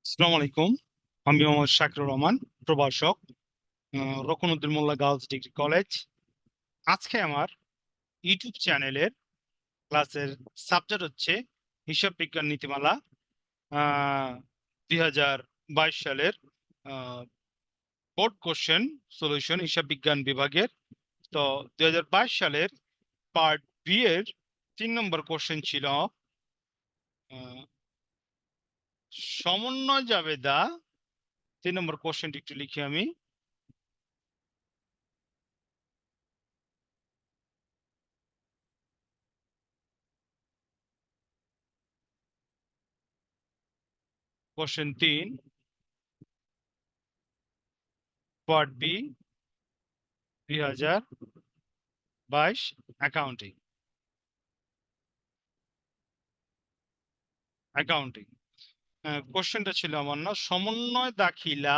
আসসালামু আলাইকুম। আমি মোহাম্মদ শাকিরুর রহমান, প্রভাষক, রকুনুদ্দিন মোল্লা গার্লস ডিগ্রি কলেজ। আজকে আমার ইউটিউব চ্যানেলের ক্লাসের সাবজেক্ট হচ্ছে হিসাব বিজ্ঞান নীতিমালা 2022 সালের বোর্ড কোশ্চেন সলিউশন হিসাব বিজ্ঞান বিভাগের। তো 2022 সালের পার্ট বি এর 3 নম্বর কোশ্চেন ছিল আহ, সমন্বয় জাবেদা। 3 নম্বর কোশ্চেনটি একটু লিখি আমি। Question 3, part B, 2022 accounting. Accounting কোশ্চেনটা ছিল আমার না, সমন্বয় দাখিলা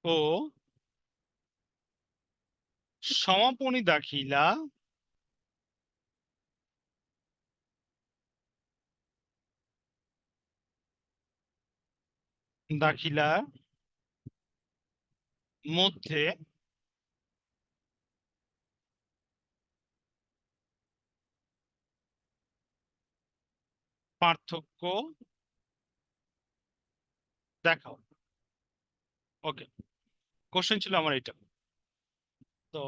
ও সমাপনী দাখিলা দাখিলার মধ্যে পার্থক্য দেখাও। ওকে, কোশ্চেন ছিল আমার এটা। তো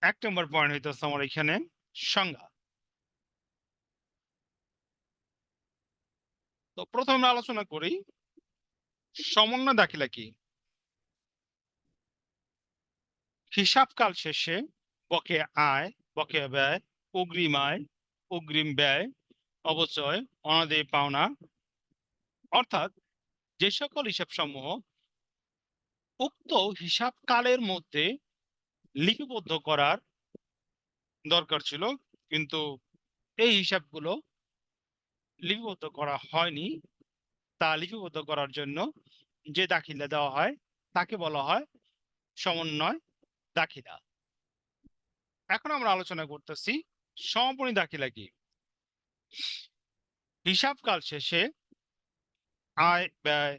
1 নম্বর পয়েন্ট হইতেছে আমার এখানে সংজ্ঞা। তো প্রথমে আমরা আলোচনা করি সমন্বয় দাখিলা কি। হিসাবকাল শেষে বকেয়া আয়, বকেয়া ব্যয়, অগ্রিম আয়, অগ্রিম ব্যয়, অবচয়, অনাদায়ী পাওনা, অর্থাৎ যে সকল হিসাব সমূহ উক্ত হিসাবকালের মধ্যে লিপিবদ্ধ করার দরকার ছিল কিন্তু এই হিসাবগুলো লিপিবদ্ধ করা হয়নি, তা লিপিবদ্ধ করার জন্য যে দাখিলা দেওয়া হয় তাকে বলা হয় সমন্বয় দাখিলা। এখন আমরা আলোচনা করতেছি সমাপনী দাখিলা কি। হিসাবকাল শেষে আয় ব্যয়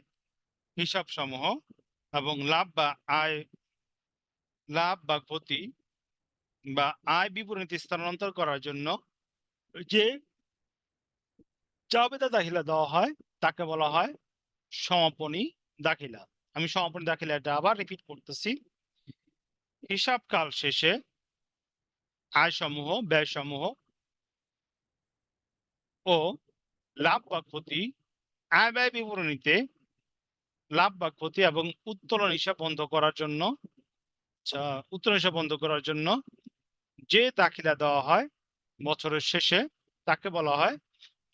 হিসাব সমূহ এবং লাভ বা ক্ষতি বা আয় বিবরণীতে স্থানান্তর করার জন্য যে জাবেদা দাখিলা দেওয়া হয় তাকে বলা হয় সমাপনী দাখিলা। আমি সমাপনী দাখিলাটা আবার রিপিট করতেছি। হিসাবকাল শেষে আয় সমূহ, ব্যয় সমূহ ও লাভ বা ক্ষতি, আয় ব্যয় বিবরণীতে লাভ বা ক্ষতি এবং উত্তোলন হিসাব বন্ধ করার জন্য উত্তোলন হিসাব বন্ধ করার জন্য যে দাখিলা দেওয়া হয় বছরের শেষে তাকে বলা হয়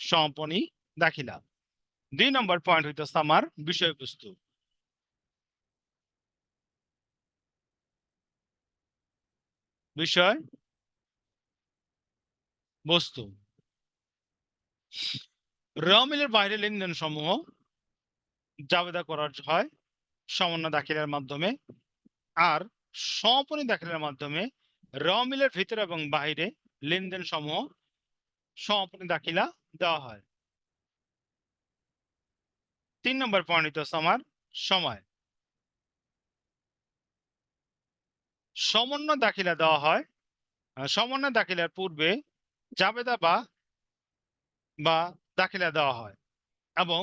সমাপনী দাখিলা। 2 নম্বর পয়েন্ট হইতেছে আমার বিষয়বস্তু। বিষয় বস্তু র মিলের বাইরে লেনদেন সমূহ জাবেদা করা হয় সমন্বয় দাখিলার মাধ্যমে, আর সমাপনী দাখিলার মাধ্যমে র মিলের ভিতরে এবং বাইরে লেনদেন সমূহ সমাপনী দাখিলা দেওয়া হয়। 3 নম্বর পয়েন্ট হচ্ছে আমার সময়। সমন্বয় দাখিলা দেওয়া হয়, সমন্বয় দাখিলার পূর্বে জাবেদা বা দাখিলা দেওয়া হয় এবং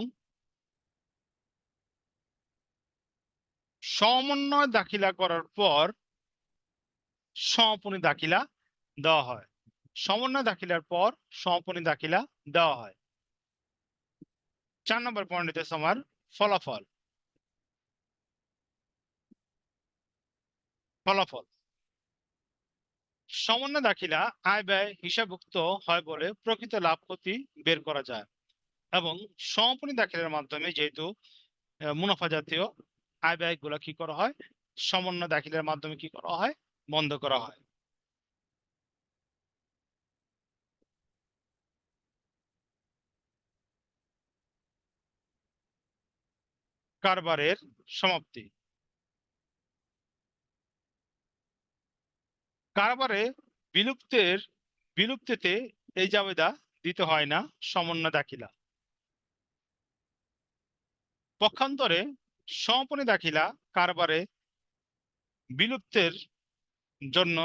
সমন্বয় দাখিলা করার পর সমাপনী দাখিলা দেওয়া হয়। সমন্বয় দাখিলার পর সমাপনী দাখিলা দেওয়া হয়। 4 নম্বর পয়েন্ট হচ্ছে আমার ফলাফল। ফলাফল সমন্বয় দাখিলা আয় ব্যয় হিসাবভুক্ত হয় বলে প্রকৃত লাভ ক্ষতি বের করা যায় এবং সমাপনী দাখিলার মাধ্যমে যেহেতু মুনাফা জাতীয় আয় ব্যয় গুলা কি করা হয়, সমন্বয় দাখিলার মাধ্যমে কি করা হয়, বন্ধ করা হয়। কারবারের সমাপ্তি। কারবারে বিলুপ্তিতে এই জাবেদা দিতে হয় না সমন্বয় দাখিলা। পক্ষান্তরে সমাপনী দাখিলা কারবারে বিলুপ্তের জন্য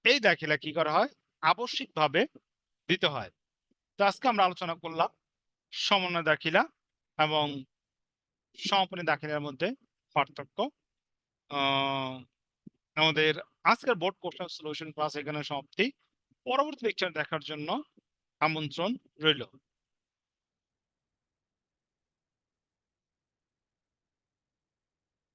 এই দাখিলা কি করা হয়, আবশ্যিকভাবে দিতে হয়। তো আজকে আমরা আলোচনা করলাম সমন্বয় দাখিলা এবং সমাপনী দাখিলার মধ্যে পার্থক্য। আহ, আমাদের আজকের বোর্ড কোশ্চেন সলিউশন ক্লাস এখানে সমাপ্তি। পরবর্তী লেকচার দেখার জন্য আমন্ত্রণ রইল।